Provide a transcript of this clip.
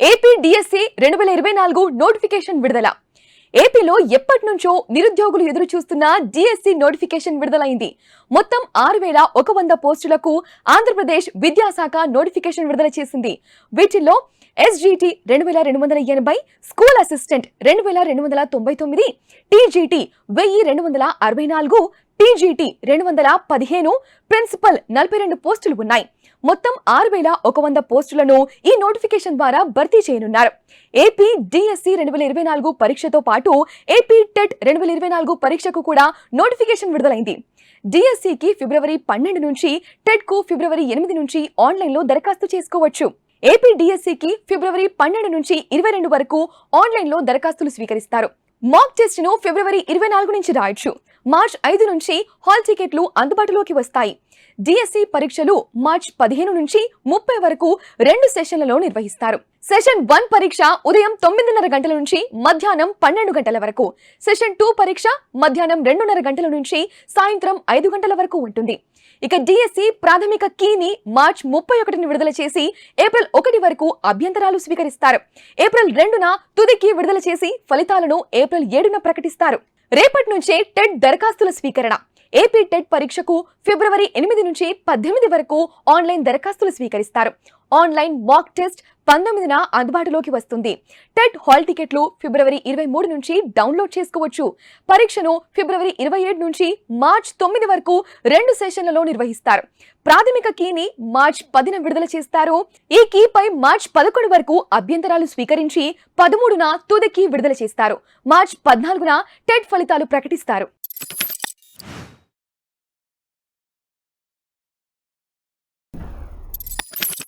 AP DSC 2024 notification విడుదల. ఏపీలో ఎప్పటి నుంచో నిరుద్యోగులు ఎదురు చూస్తున్న డిఎస్సి నోటిఫికేషన్ విడుదలైంది. మొత్తం 6100 పోస్టులకు ఆంధ్రప్రదేశ్ విద్యాశాఖ నోటిఫికేషన్ విడుదల చేసింది. వీటిల్లో SGT 2280, school assistant 2299, TGT 1264, TGT 215, principal 42 పోస్టులు ఉన్నాయి. మొత్తం 6100 పోస్టులను ఈ నోటిఫికేషన్ ద్వారా భర్తీ చేయనున్నారు. ఏపీ డిఎస్సి 2024 పరీక్షతో పాటు ఏపీ టెట్ 2024 పరీక్షకు కూడా నోటిఫికేషన్ విడుదలైంది. డిఎస్సికి ఫిబ్రవరి 12 నుంచి, టెట్ కు ఫిబ్రవరి 8 నుంచి ఆన్లైన్లో దరఖాస్తు చేసుకోవచ్చు. ఏపీ డిఎస్సికి ఫిబ్రవరి 12 నుంచి 22 వరకు ఆన్లైన్లో దరఖాస్తులు స్వీకరిస్తారు. మాక్ టెస్ట్ ను ఫిబ్రవరి 24 నుంచి రాయొచ్చు. మార్చ్ 5 నుంచి హాల్ టికెట్లు అందుబాటులోకి వస్తాయి. డిఎస్సి పరీక్షలు మార్చ్ 15 నుంచి 30 వరకు 2 సెషన్లలో నిర్వహిస్తారు. సెషన్ 1 పరీక్ష ఉదయం 9:30 గంటల నుంచి మధ్యాహ్నం 12 గంటల వరకు, సెషన్ 2 పరీక్ష మధ్యాహ్నం 2:30 గంటల నుంచి సాయంత్రం 5 గంటల వరకు ఉంటుంది. ఇక డిఎస్సి ప్రాథమిక కీని మార్చ్ 31ని విడుదల చేసి ఏప్రిల్ 1 వరకు అభ్యంతరాలు స్వీకరిస్తారు. ఏప్రిల్ 2న తుది కీ విడుదల చేసి ఫలితాలను ఏప్రిల్ 7న ప్రకటిస్తారు. రేపటి నుంచే టెట్ దరఖాస్తుల స్వీకరణ. ఏపీ టెట్ పరీక్షకు ఫిబ్రవరి 8 నుంచి 18 వరకు ఆన్లైన్ దరఖాస్తులు స్వీకరిస్తారు. ఆన్లైన్ మాక్ టెస్ట్ 19న అందుబాటులోకి వస్తుంది. టెట్ హాల్ టికెట్లు ఫిబ్రవరి 23 నుంచి డౌన్లోడ్ చేసుకోవచ్చు. పరీక్షను ఫిబ్రవరి 27 నుంచి మార్చ్ 9 వరకు 2 సెషన్లలో నిర్వహిస్తారు. ప్రాథమిక కీని మార్చ్ 10న విడుదల చేస్తారు. ఈ కీపై మార్చ్ 11 వరకు అభ్యంతరాలు స్వీకరించి 13న తుది కీ విడుదల చేస్తారు. మార్చ్ 14న టెట్ ఫలితాలు ప్రకటిస్తారు.